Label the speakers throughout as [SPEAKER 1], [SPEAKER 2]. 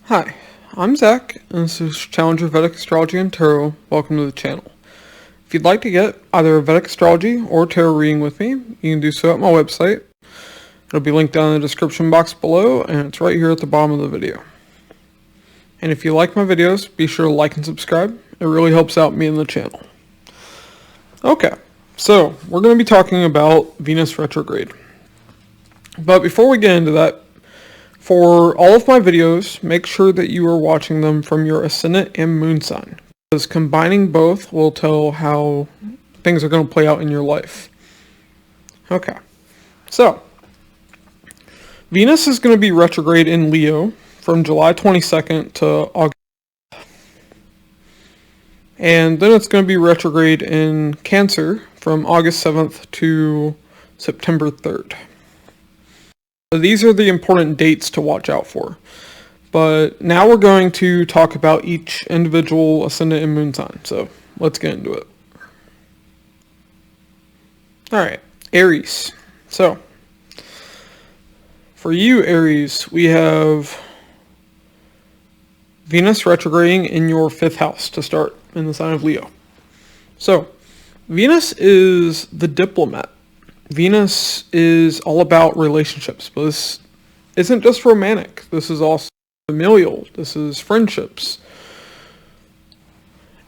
[SPEAKER 1] Hi, I'm Zach, and this is Challenger Vedic Astrology and Tarot. Welcome to the channel. If you'd like to get either a Vedic Astrology or Tarot reading with me, you can do so at my website. It'll be linked down in the description box below, and it's right here at the bottom of the video. And if you like my videos, be sure to like and subscribe. It really helps out me and the channel. Okay, so we're going to be talking about Venus retrograde. But before we get into that, for all of my videos, make sure that you are watching them from your Ascendant and Moon sign, because combining both will tell how things are going to play out in your life. Okay, so Venus is going to be retrograde in Leo from July 22nd to August. And then it's going to be retrograde in Cancer from August 7th to September 3rd. So these are the important dates to watch out for. But now we're going to talk about each individual ascendant and moon sign. So let's get into it. Alright, Aries. So for you, Aries, we have Venus retrograding in your 5th house to start in the sign of Leo. So Venus is the diplomat. Venus is all about relationships, but this isn't just romantic. This is also familial. This is friendships.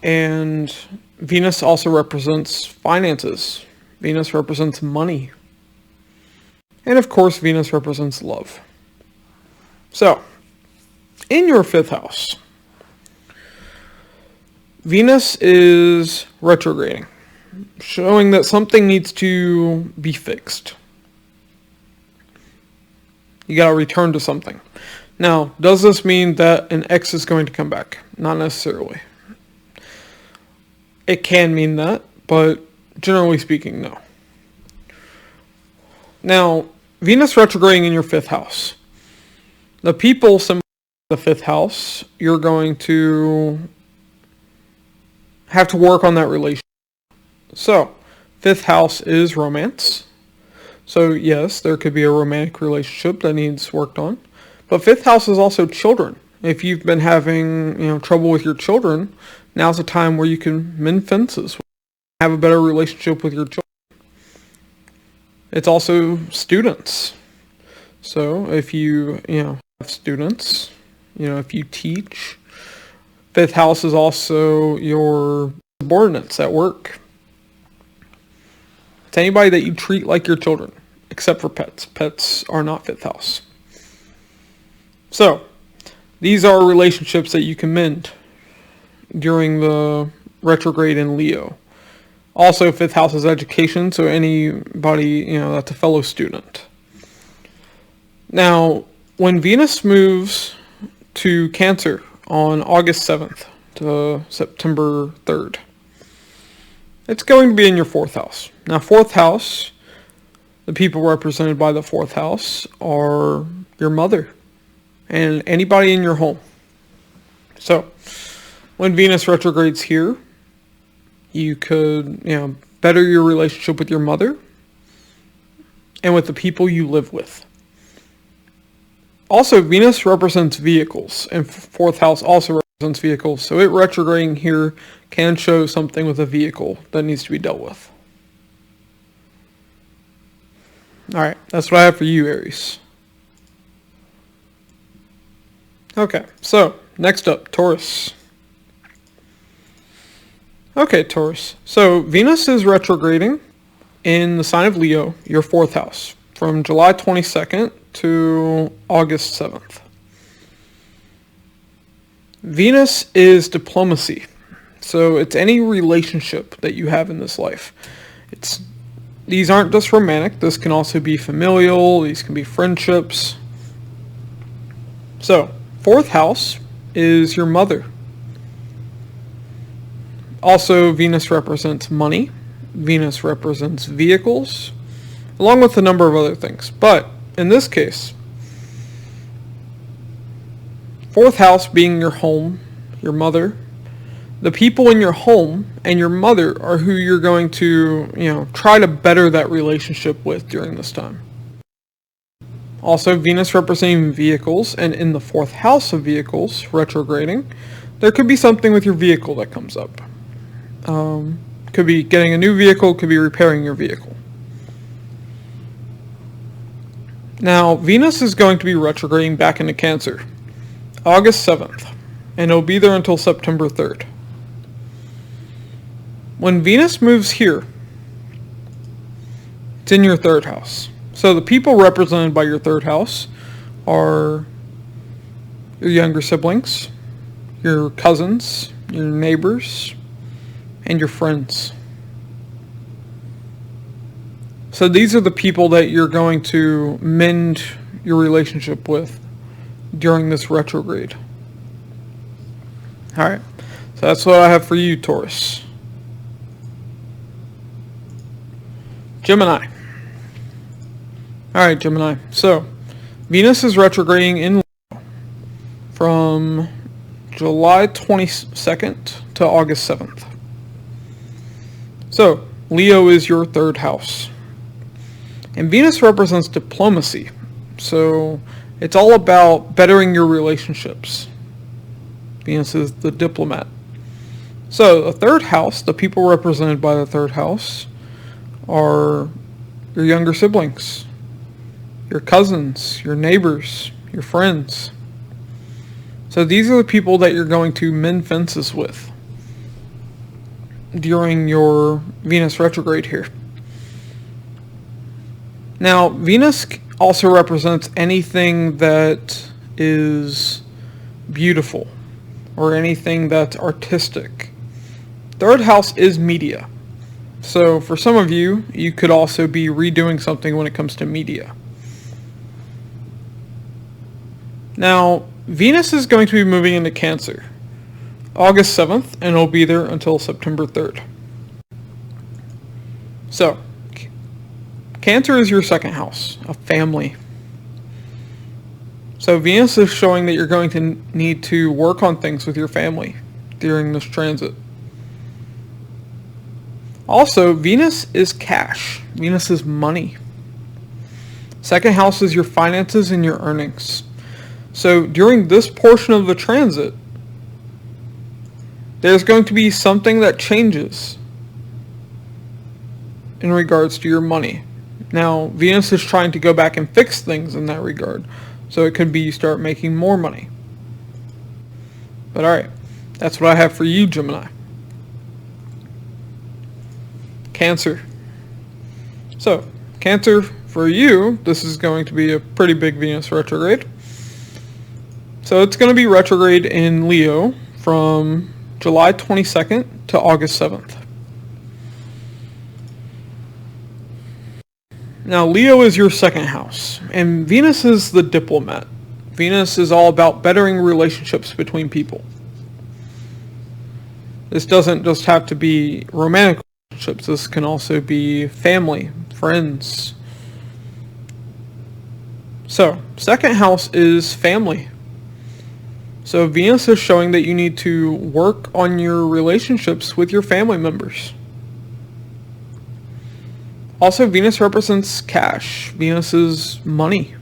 [SPEAKER 1] And Venus also represents finances. Venus represents money. And of course, Venus represents love. So, in your 5th house, Venus is retrograding, showing that something needs to be fixed. You gotta return to something. Now, does this mean that an ex is going to come back? Not necessarily. It can mean that, but generally speaking, no. Now, Venus retrograding in your 5th house. The people symbolize the 5th house. You're going to have to work on that relationship. So, 5th house is romance. So yes, there could be a romantic relationship that needs worked on. But 5th house is also children. If you've been having, trouble with your children, now's the time where you can mend fences, have a better relationship with your children. It's also students. So if you, have students, if you teach, 5th house is also your subordinates at work. It's anybody that you treat like your children, except for pets. Pets are not 5th house. So, these are relationships that you can mend during the retrograde in Leo. Also, 5th house is education, so anybody, that's a fellow student. Now, when Venus moves to Cancer on August 7th to September 3rd, it's going to be in your 4th house. Now, 4th house, the people represented by the 4th house are your mother and anybody in your home. So, when Venus retrogrades here, you could, better your relationship with your mother and with the people you live with. Also, Venus represents vehicles, and 4th house also represents vehicles, so it retrograding here can show something with a vehicle that needs to be dealt with. Alright, that's what I have for you, Aries. Okay, so, next up, Taurus. Okay, Taurus. So, Venus is retrograding in the sign of Leo, your 4th house, from July 22nd to August 7th. Venus is diplomacy. So it's any relationship that you have in this life. These aren't just romantic. This can also be familial. These can be friendships. So, 4th house is your mother. Also, Venus represents money. Venus represents vehicles, along with a number of other things. But in this case, 4th house being your home, your mother, the people in your home and your mother are who you're going to, try to better that relationship with during this time. Also, Venus representing vehicles, and in the 4th house of vehicles, retrograding, there could be something with your vehicle that comes up. Could be getting a new vehicle, could be repairing your vehicle. Now, Venus is going to be retrograding back into Cancer, August 7th, and it'll be there until September 3rd. When Venus moves here, it's in your 3rd house. So the people represented by your 3rd house are your younger siblings, your cousins, your neighbors, and your friends. So these are the people that you're going to mend your relationship with during this retrograde. Alright, so that's what I have for you, Taurus. Gemini. Alright, Gemini. So, Venus is retrograding in Leo from July 22nd to August 7th. So, Leo is your 3rd house. And Venus represents diplomacy. So, it's all about bettering your relationships. Venus is the diplomat. So, the 3rd house, the people represented by the 3rd house, are your younger siblings, your cousins, your neighbors, your friends. So these are the people that you're going to mend fences with during your Venus retrograde here. Now, Venus also represents anything that is beautiful or anything that's artistic. 3rd house is media. So for some of you, you could also be redoing something when it comes to media. Now, Venus is going to be moving into Cancer, August 7th, and it'll be there until September 3rd. So, Cancer is your 2nd house, a family. So Venus is showing that you're going to need to work on things with your family during this transit. Also, Venus is cash. Venus is money. 2nd house is your finances and your earnings. So during this portion of the transit, there's going to be something that changes in regards to your money. Now, Venus is trying to go back and fix things in that regard. So it could be you start making more money. But alright, that's what I have for you, Gemini. Cancer. So, Cancer, for you, this is going to be a pretty big Venus retrograde. So it's going to be retrograde in Leo from July 22nd to August 7th. Now, Leo is your 2nd house, and Venus is the diplomat. Venus is all about bettering relationships between people. This doesn't just have to be romantic relationships. This can also be family, friends. So, 2nd house is family. So Venus is showing that you need to work on your relationships with your family members. Also, Venus represents cash. Venus is money.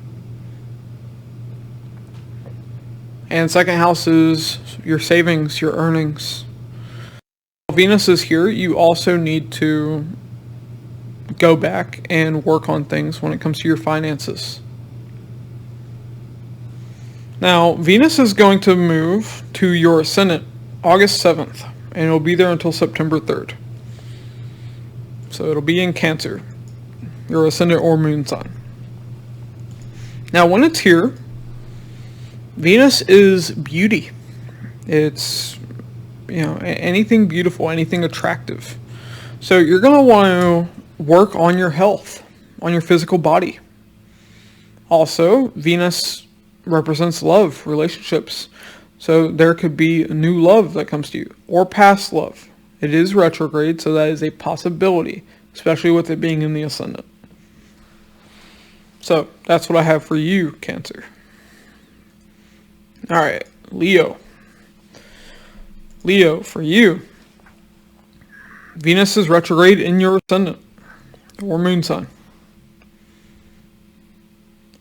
[SPEAKER 1] And 2nd house is your savings, your earnings. While Venus is here, you also need to go back and work on things when it comes to your finances. Now, Venus is going to move to your Ascendant August 7th, and it'll be there until September 3rd. So it'll be in Cancer, your Ascendant or Moon sign. Now, when it's here, Venus is beauty. It's, anything beautiful, anything attractive. So you're going to want to work on your health, on your physical body. Also, Venus represents love, relationships. So there could be a new love that comes to you, or past love. It is retrograde, so that is a possibility, especially with it being in the Ascendant. So that's what I have for you, Cancer. Alright, Leo. Leo, for you, Venus is retrograde in your Ascendant or Moon sign.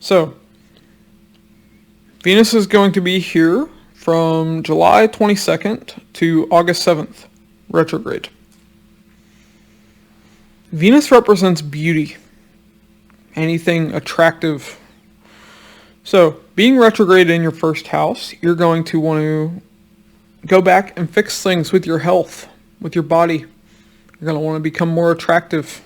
[SPEAKER 1] So Venus is going to be here from July 22nd to August 7th, retrograde. Venus represents beauty, anything attractive. So, being retrograde in your first house, you're going to want to go back and fix things with your health, with your body. You're going to want to become more attractive.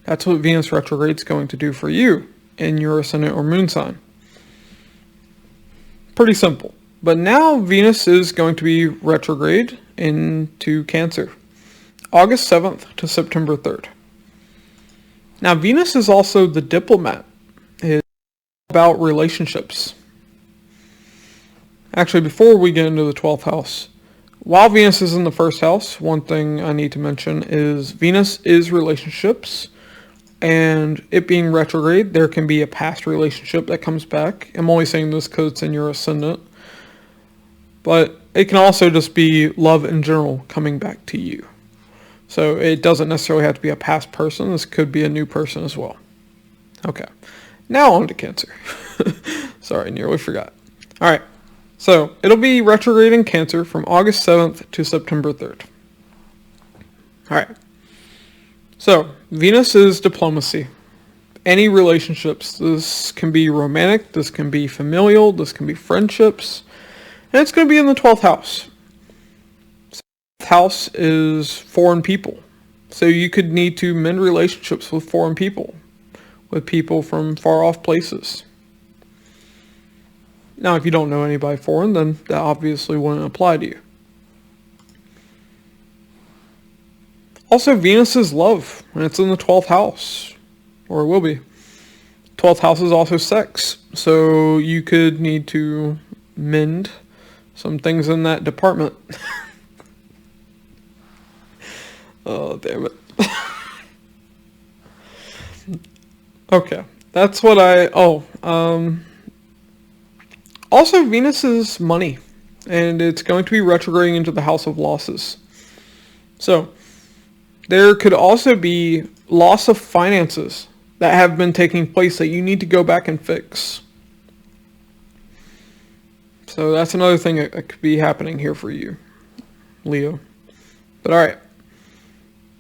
[SPEAKER 1] That's what Venus retrograde is going to do for you in your ascendant or moon sign. Pretty simple. But now Venus is going to be retrograde into Cancer, August 7th to September 3rd. Now Venus is also the diplomat. It's about relationships. Actually, before we get into the 12th house, while Venus is in the first house, one thing I need to mention is Venus is relationships, and it being retrograde, there can be a past relationship that comes back. I'm only saying this because it's in your ascendant, but it can also just be love in general coming back to you. So it doesn't necessarily have to be a past person. This could be a new person as well. Okay, now on to Cancer. Sorry, nearly forgot. All right. So, it'll be retrograde in Cancer from August 7th to September 3rd. Alright. So, Venus is diplomacy. Any relationships. This can be romantic, this can be familial, this can be friendships. And it's going to be in the 12th house. So, the 12th house is foreign people. So, you could need to mend relationships with foreign people. With people from far off places. Now, if you don't know anybody foreign, then that obviously wouldn't apply to you. Also, Venus is love, and it's in the 12th house, or it will be. 12th house is also sex, so you could need to mend some things in that department. Oh, damn it. Okay, that's what Also, Venus is money, and it's going to be retrograding into the house of losses. So, there could also be loss of finances that have been taking place that you need to go back and fix. So, that's another thing that could be happening here for you, Leo. But alright,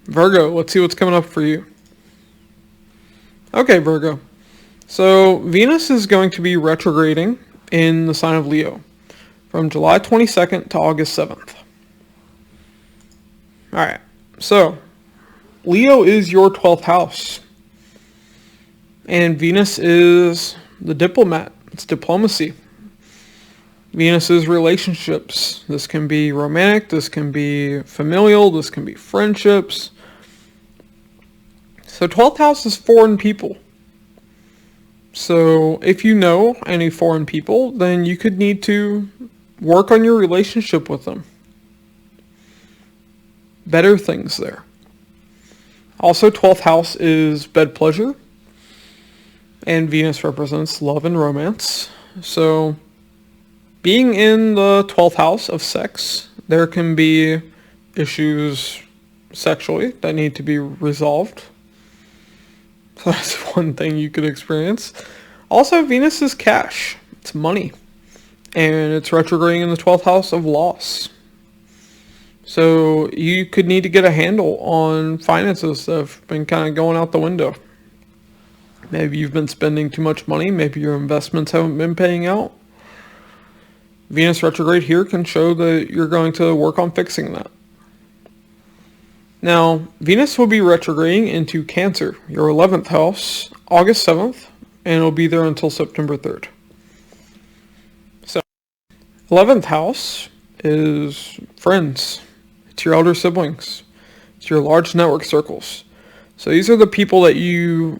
[SPEAKER 1] Virgo, let's see what's coming up for you. Okay, Virgo. So, Venus is going to be retrograding in the sign of Leo from July 22nd to August 7th. Alright, so Leo is your 12th house. And Venus is the diplomat. It's diplomacy. Venus is relationships. This can be romantic, this can be familial, this can be friendships. So 12th house is foreign people. So if you know any foreign people, then you could need to work on your relationship with them. Better things there. Also, 12th house is bed pleasure. And Venus represents love and romance. So, being in the 12th house of sex, there can be issues sexually that need to be resolved. So that's one thing you could experience. Also, Venus is cash. It's money. And it's retrograding in the 12th house of loss. So you could need to get a handle on finances that have been kind of going out the window. Maybe you've been spending too much money. Maybe your investments haven't been paying out. Venus retrograde here can show that you're going to work on fixing that. Now, Venus will be retrograding into Cancer, your 11th house, August 7th, and it'll be there until September 3rd. So, 11th house is friends. It's your elder siblings. It's your large network circles. So these are the people that you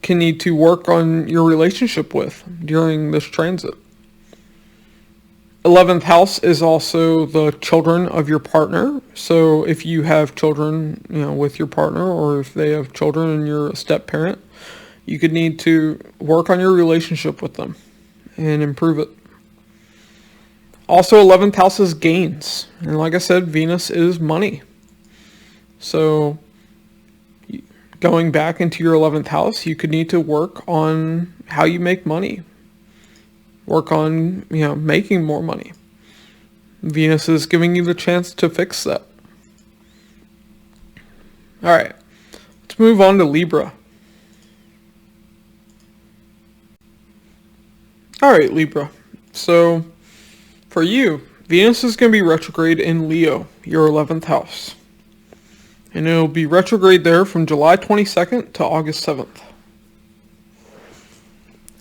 [SPEAKER 1] can need to work on your relationship with during this transit. 11th house is also the children of your partner. So if you have children, with your partner, or if they have children and you're a step parent, you could need to work on your relationship with them and improve it. Also, 11th house is gains. And like I said, Venus is money. So going back into your 11th house, you could need to work on how you make money. work on, making more money. Venus is giving you the chance to fix that. Alright, let's move on to Libra. Alright, Libra. So, for you, Venus is going to be retrograde in Leo, your 11th house. And it'll be retrograde there from July 22nd to August 7th.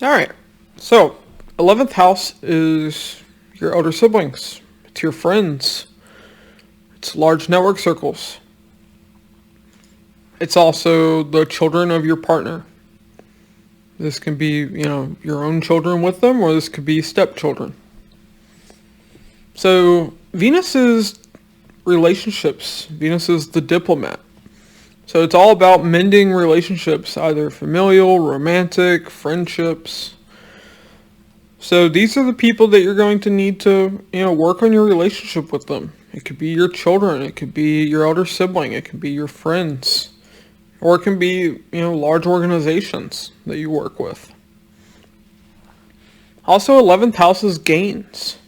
[SPEAKER 1] Alright, so 11th house is your elder siblings. It's your friends. It's large network circles. It's also the children of your partner. This can be, your own children with them, or this could be stepchildren. So Venus is relationships. Venus is the diplomat. So it's all about mending relationships, either familial, romantic, friendships. So these are the people that you're going to need to, work on your relationship with them. It could be your children, it could be your elder sibling, it could be your friends, or it can be, large organizations that you work with. Also, 11th house is gains.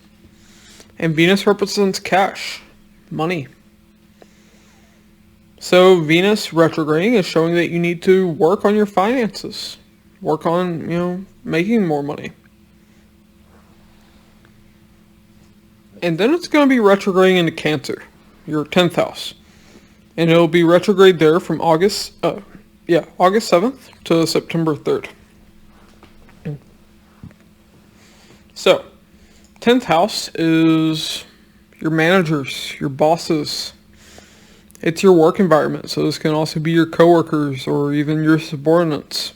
[SPEAKER 1] And Venus represents cash, money. So Venus retrograding is showing that you need to work on your finances. Work on, making more money. And then it's going to be retrograding into Cancer, your 10th house. And it'll be retrograde there from August 7th to September 3rd. So, 10th house is your managers, your bosses. It's your work environment, so this can also be your coworkers or even your subordinates.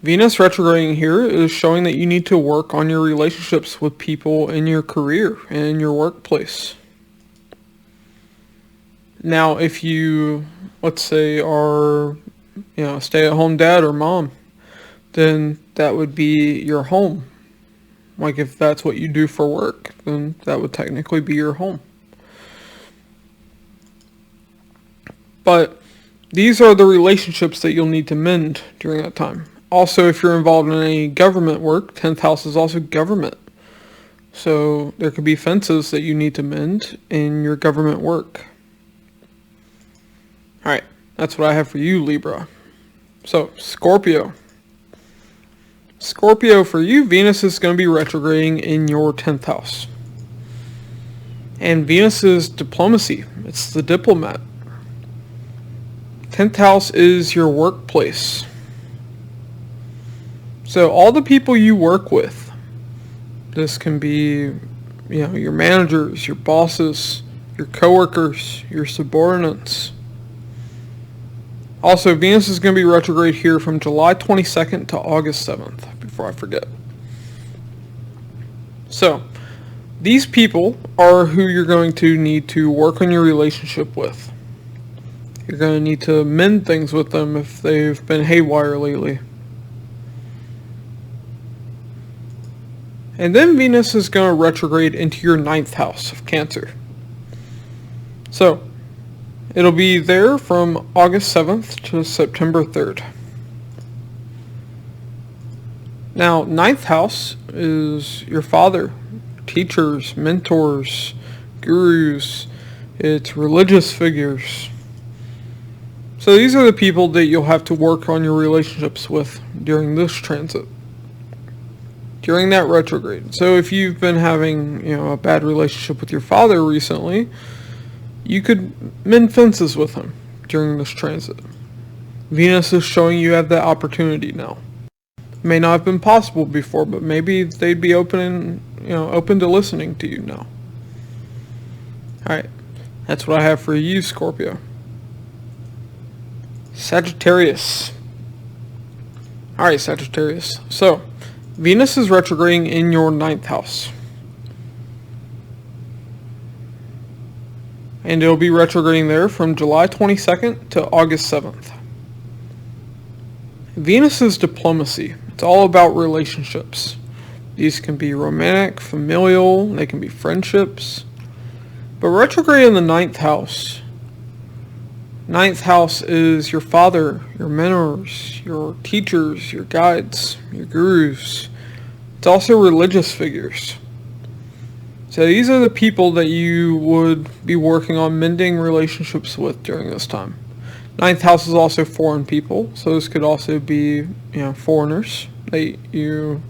[SPEAKER 1] Venus retrograding here is showing that you need to work on your relationships with people in your career and in your workplace. Now, if you, let's say, are, a stay-at-home dad or mom, then that would be your home. Like, if that's what you do for work, then that would technically be your home. But these are the relationships that you'll need to mend during that time. Also, if you're involved in any government work, 10th house is also government. So there could be fences that you need to mend in your government work. Alright, that's what I have for you, Libra. So, Scorpio. Scorpio, for you, Venus is going to be retrograding in your 10th house. And Venus is diplomacy. It's the diplomat. 10th house is your workplace. So all the people you work with, this can be, your managers, your bosses, your coworkers, your subordinates. Also, Venus is going to be retrograde here from July 22nd to August 7th, before I forget. So, these people are who you're going to need to work on your relationship with. You're going to need to mend things with them if they've been haywire lately. And then Venus is going to retrograde into your 9th house of Cancer. So, it'll be there from August 7th to September 3rd. Now, 9th house is your father, teachers, mentors, gurus. It's religious figures. So these are the people that you'll have to work on your relationships with during this transit. During that retrograde. So if you've been having, a bad relationship with your father recently, you could mend fences with him during this transit. Venus is showing you have that opportunity now. It may not have been possible before, but maybe they'd be open to listening to you now. Alright, that's what I have for you, Scorpio. Sagittarius. Alright, Sagittarius. So, Venus is retrograding in your 9th house. And it'll be retrograding there from July 22nd to August 7th. Venus is diplomacy. It's all about relationships. These can be romantic, familial, they can be friendships. But retrograde in the 9th house. 9th house is your father, your mentors, your teachers, your guides, your gurus. It's also religious figures. So these are the people that you would be working on mending relationships with during this time. Ninth house is also foreign people, so this could also be, foreigners that you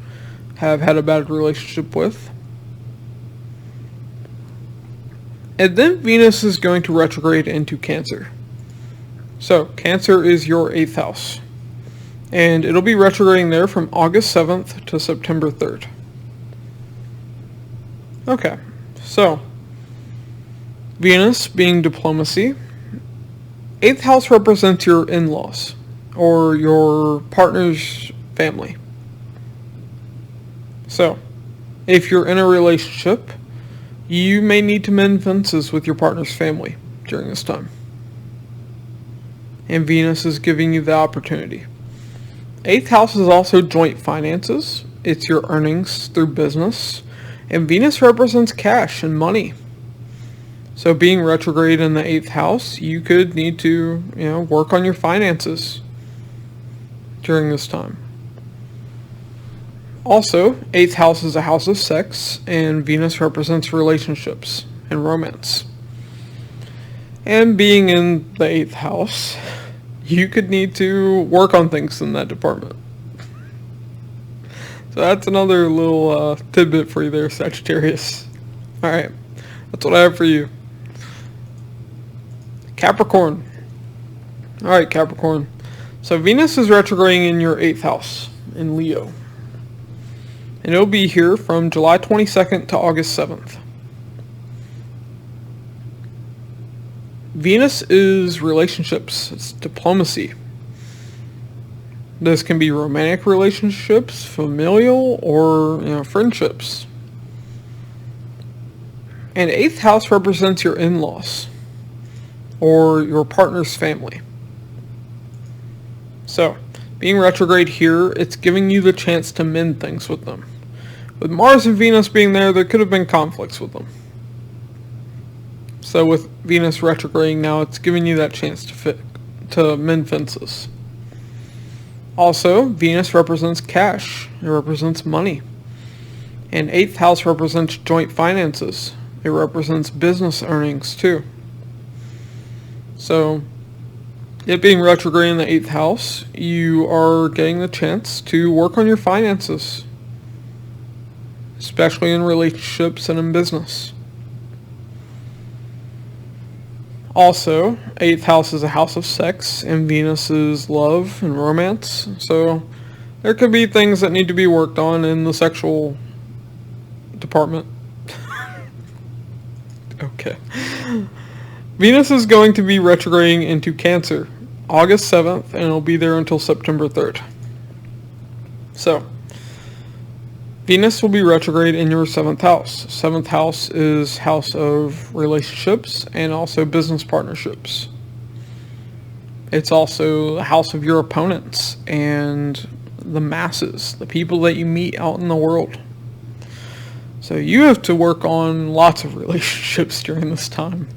[SPEAKER 1] have had a bad relationship with. And then Venus is going to retrograde into Cancer. So Cancer is your 8th house. And it'll be retrograding there from August 7th to September 3rd. Okay, so Venus being diplomacy. 8th house represents your in-laws or your partner's family. So, if you're in a relationship, you may need to mend fences with your partner's family during this time. And Venus is giving you the opportunity. 8th house is also joint finances. It's your earnings through business. And Venus represents cash and money. So being retrograde in the 8th house, you could need to, work on your finances during this time. Also, 8th house is a house of sex, and Venus represents relationships and romance. And being in the 8th house, you could need to work on things in that department. So that's another little tidbit for you there, Sagittarius. Alright, that's what I have for you. Capricorn. Alright, Capricorn. So Venus is retrograding in your 8th house, in Leo. And it'll be here from July 22nd to August 7th. Venus is relationships. It's diplomacy. This can be romantic relationships, familial, or friendships. And 8th house represents your in-laws or your partner's family. So, being retrograde here, it's giving you the chance to mend things with them. With Mars and Venus being there could have been conflicts with them. So with Venus retrograding now, it's giving you that chance to mend fences. Also, Venus represents cash. It represents money. And 8th house represents joint finances. It represents business earnings too. So, it being retrograde in the 8th house, you are getting the chance to work on your finances. Especially in relationships and in business. Also, 8th house is a house of sex, and Venus is love and romance. So, there could be things that need to be worked on in the sexual department. Okay. Venus is going to be retrograding into Cancer, August 7th, and it'll be there until September 3rd. So, Venus will be retrograde in your 7th house. 7th house is house of relationships and also business partnerships. It's also the house of your opponents and the masses, the people that you meet out in the world. So you have to work on lots of relationships during this time.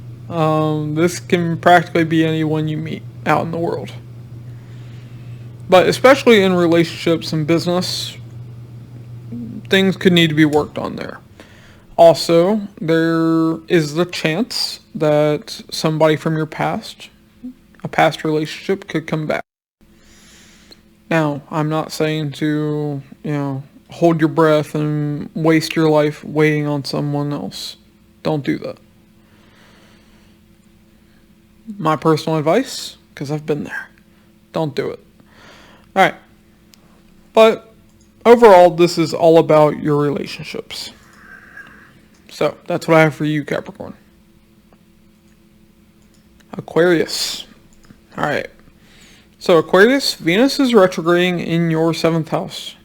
[SPEAKER 1] This can practically be anyone you meet out in the world. But especially in relationships and business, things could need to be worked on there. Also, there is the chance that somebody from your past, a past relationship, could come back. Now, I'm not saying to, hold your breath and waste your life waiting on someone else. Don't do that. My personal advice, because I've been there. Don't do it. Alright. But overall, this is all about your relationships. So, that's what I have for you, Capricorn. Aquarius. Alright. So, Aquarius, Venus is retrograding in your 7th house.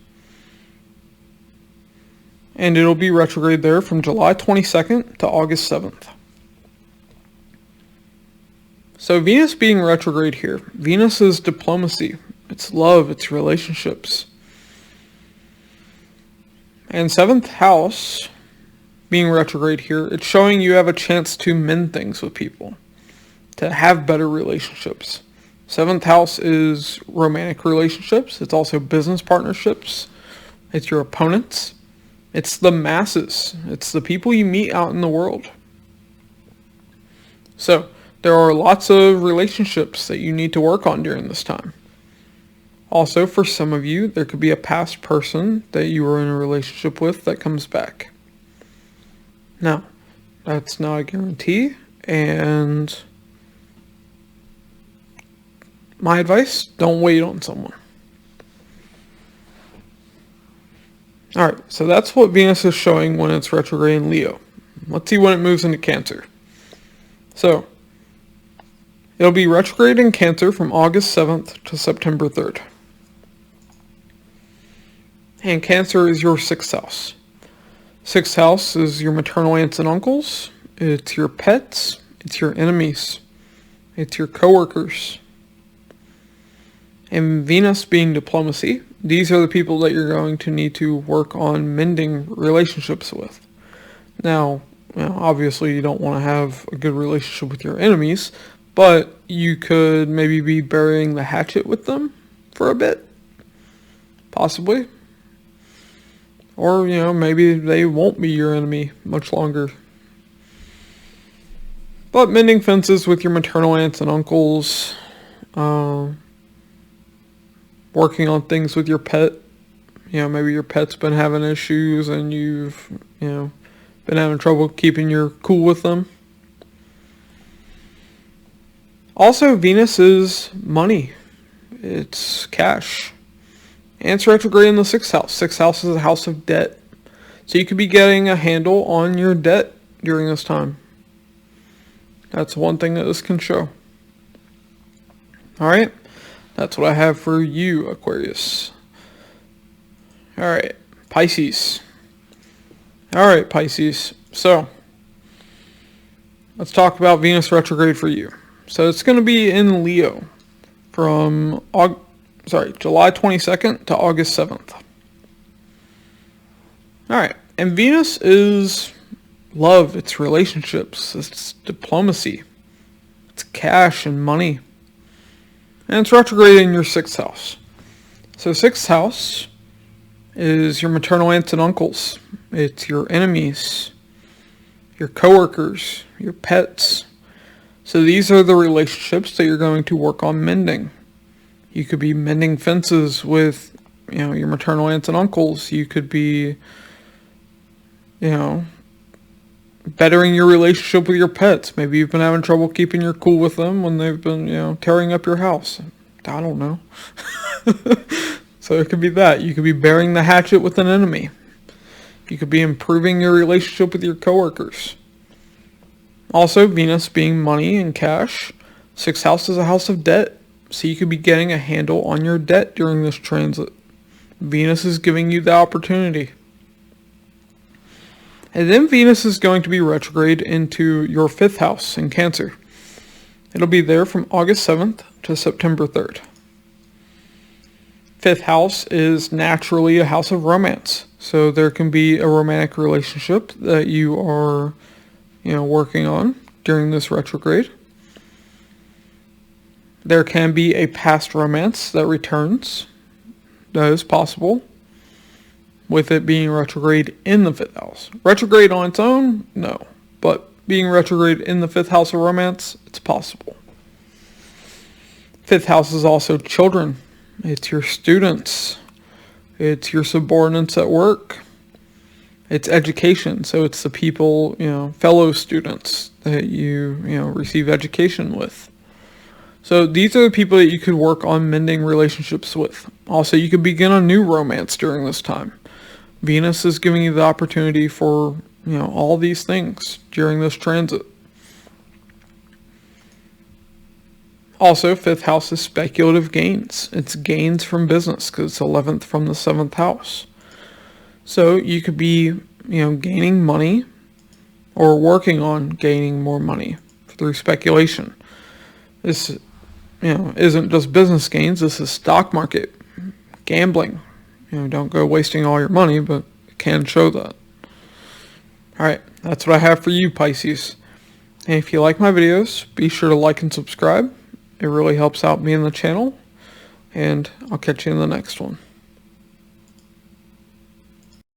[SPEAKER 1] And it'll be retrograde there from July 22nd to August 7th. So, Venus being retrograde here. Venus is diplomacy. It's love. It's relationships. And 7th house, being retrograde here, it's showing you have a chance to mend things with people, to have better relationships. 7th house is romantic relationships. It's also business partnerships. It's your opponents. It's the masses. It's the people you meet out in the world. So, there are lots of relationships that you need to work on during this time. Also, for some of you, there could be a past person that you were in a relationship with that comes back. Now, that's not a guarantee, and my advice, don't wait on someone. Alright, so that's what Venus is showing when it's retrograde in Leo. Let's see when it moves into Cancer. So, it'll be retrograde in Cancer from August 7th to September 3rd. And Cancer is your 6th house. 6th house is your maternal aunts and uncles. It's your pets. It's your enemies. It's your coworkers. And Venus being diplomacy, these are the people that you're going to need to work on mending relationships with. Now, obviously you don't want to have a good relationship with your enemies, but you could maybe be burying the hatchet with them for a bit. Possibly. Or, maybe they won't be your enemy much longer. But mending fences with your maternal aunts and uncles, working on things with your pet. Maybe your pet's been having issues and you've, been having trouble keeping your cool with them. Also, Venus is money. It's cash. And it's retrograde in the 6th house. 6th house is a house of debt. So you could be getting a handle on your debt during this time. That's one thing that this can show. Alright. That's what I have for you, Aquarius. Alright. Pisces. Alright, Pisces. So, let's talk about Venus retrograde for you. So it's going to be in Leo from July 22nd to August 7th. Alright, and Venus is love, it's relationships, it's diplomacy, it's cash and money. And it's retrograde in your 6th house. So 6th house is your maternal aunts and uncles. It's your enemies, your coworkers, your pets. So these are the relationships that you're going to work on mending. You could be mending fences with, your maternal aunts and uncles. You could be, bettering your relationship with your pets. Maybe you've been having trouble keeping your cool with them when they've been, tearing up your house. I don't know. So it could be that. You could be burying the hatchet with an enemy. You could be improving your relationship with your coworkers. Also, Venus being money and cash. 6th house is a house of debt. So you could be getting a handle on your debt during this transit. Venus is giving you the opportunity. And then Venus is going to be retrograde into your 5th house in Cancer. It'll be there from August 7th to September 3rd. 5th house is naturally a house of romance. So there can be a romantic relationship that you are, working on during this retrograde. There can be a past romance that returns. That is possible. With it being retrograde in the 5th house. Retrograde on its own? No. But being retrograde in the 5th house of romance, it's possible. 5th house is also children. It's your students. It's your subordinates at work. It's education. So it's the people, fellow students that you, receive education with. So these are the people that you could work on mending relationships with. Also, you could begin a new romance during this time. Venus is giving you the opportunity for, all these things during this transit. Also, 5th house is speculative gains. It's gains from business because it's 11th from the 7th house. So you could be, gaining money or working on gaining more money through speculation. This, isn't just business gains. This is stock market, gambling. Don't go wasting all your money, but it can show that. Alright, that's what I have for you, Pisces. And if you like my videos, be sure to like and subscribe. It really helps out me and the channel. And I'll catch you in the next one.